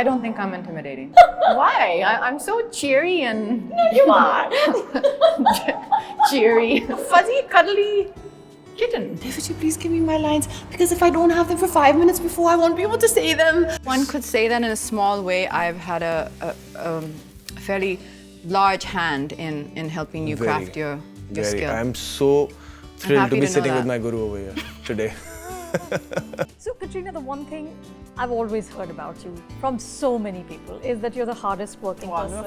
I don't think I'm intimidating. Why? I'm so cheery and... No, you are. cheery, fuzzy, cuddly kitten. Would you please give me my lines? Because if I don't have them for 5 minutes before, I won't be able to say them. One could say that in a small way, I've had a fairly large hand in helping you craft your skill. I'm so thrilled to be sitting with that. my guru over here today. So Katrina, the one thing I've always heard about you from so many people is that you're the hardest working person.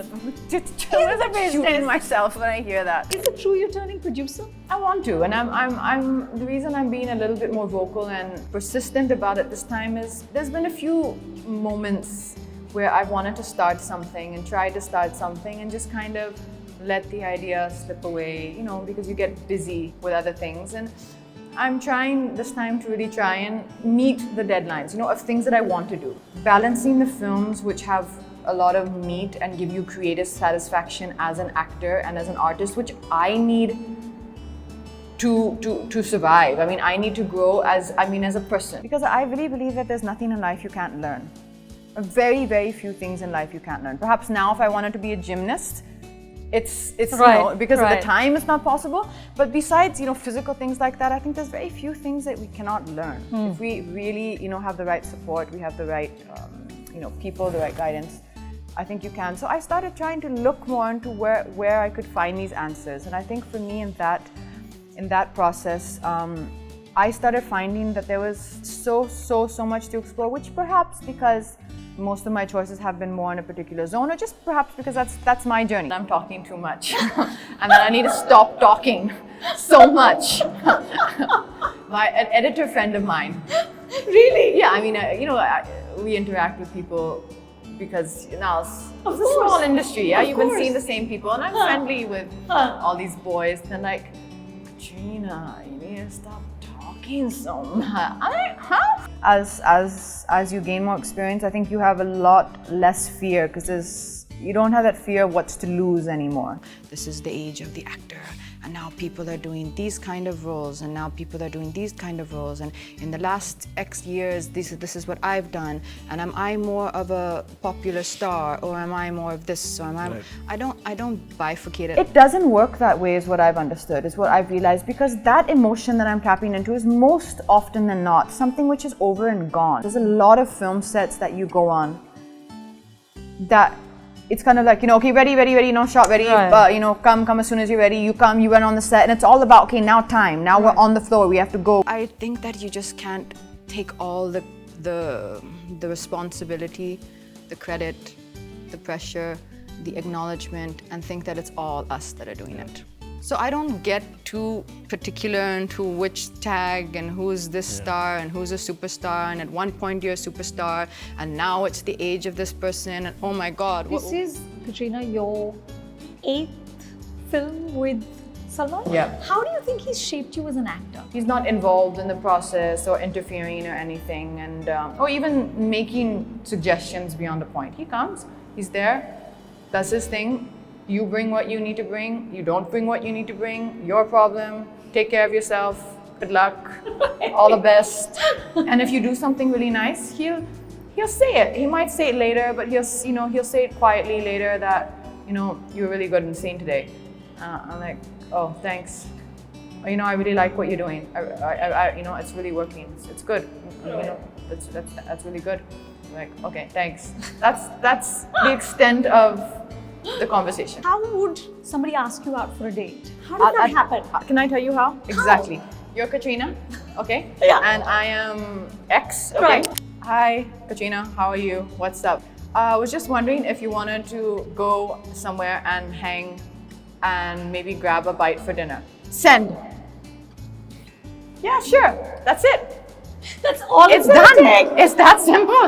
I'm shooting myself when I hear that. Is it true you're turning producer? I want to, and I'm the reason I'm being a little bit more vocal and persistent about it this time is there's been a few moments where I've wanted to start something and tried to start something and just kind of let the idea slip away, you know, because you get busy with other things. And I'm trying this time to really try and meet the deadlines, you know, of things that I want to do. Balancing the films which have a lot of meat and give you creative satisfaction as an actor and as an artist, which I need to survive. I mean, I need to grow as a person. Because I really believe that there's nothing in life you can't learn. Very, very few things in life you can't learn. Perhaps now if I wanted to be a gymnast, it's right, you know, because right. of the time it's not possible. But besides, you know, physical things like that, I think there's very few things that we cannot learn. If we really, you know, have the right support, we have the right, you know, people, the right guidance, I think you can. So I started trying to look more into where I could find these answers. And I think for me in that process, I started finding that there was so much to explore, which perhaps because most of my choices have been more in a particular zone, or just perhaps because that's my journey. I'm talking too much, and then I need to stop talking so much. An editor friend of mine. Really? Yeah, I mean, you know, we interact with people because now it's a small industry. Yeah, you've been seeing the same people, and I'm friendly with all these boys. And like, Katrina, you need to stop talking so much. As you gain more experience, I think you have a lot less fear because you don't have that fear of what's to lose anymore. This is the age of the actor, and now people are doing these kind of roles, and now people are doing these kind of roles, and in the last X years, this is what I've done, and am I more of a popular star, or am I more of this, or am I... Right. I don't bifurcate it. It doesn't work that way is what I've understood, is what I've realized, because that emotion that I'm tapping into is most often than not something which is over and gone. There's a lot of film sets that you go on that it's kind of like, you know, okay, ready, you know, shot ready, Right. you know, come as soon as you're ready, you come, you went on the set, and it's all about, okay, now time, now we're on the floor, we have to go. I think that you just can't take all the responsibility, the credit, the pressure, the acknowledgement, and think that it's all us that are doing it. So I don't get too particular into which tag and who's this star and who's a superstar, and at one point you're a superstar and now it's the age of this person, and oh my God. This is, Katrina, your 8th film with Salman? Yeah. How do you think he's shaped you as an actor? He's not involved in the process or interfering or anything, and or even making suggestions beyond the point. He comes, he's there, does his thing. You bring what you need to bring. You don't bring what you need to bring. Your problem. Take care of yourself. Good luck. All the best. And if you do something really nice, he'll say it. He might say it later, but he'll say it quietly later that, you know, you're really good in scene today. I'm like, oh, thanks. Or, you know, I really like what you're doing. You know, it's really working. It's good. You know, that's really good. I'm like, okay, thanks. That's the extent of the conversation. How would somebody ask you out for a date? How does that happen? Can I tell you how? Exactly. You're Katrina, okay? Yeah. And I am X, okay? Right. Hi, Katrina, how are you? What's up? I was just wondering if you wanted to go somewhere and hang and maybe grab a bite for dinner. Send. Yeah, sure. That's it. That's all It's done. It's that simple.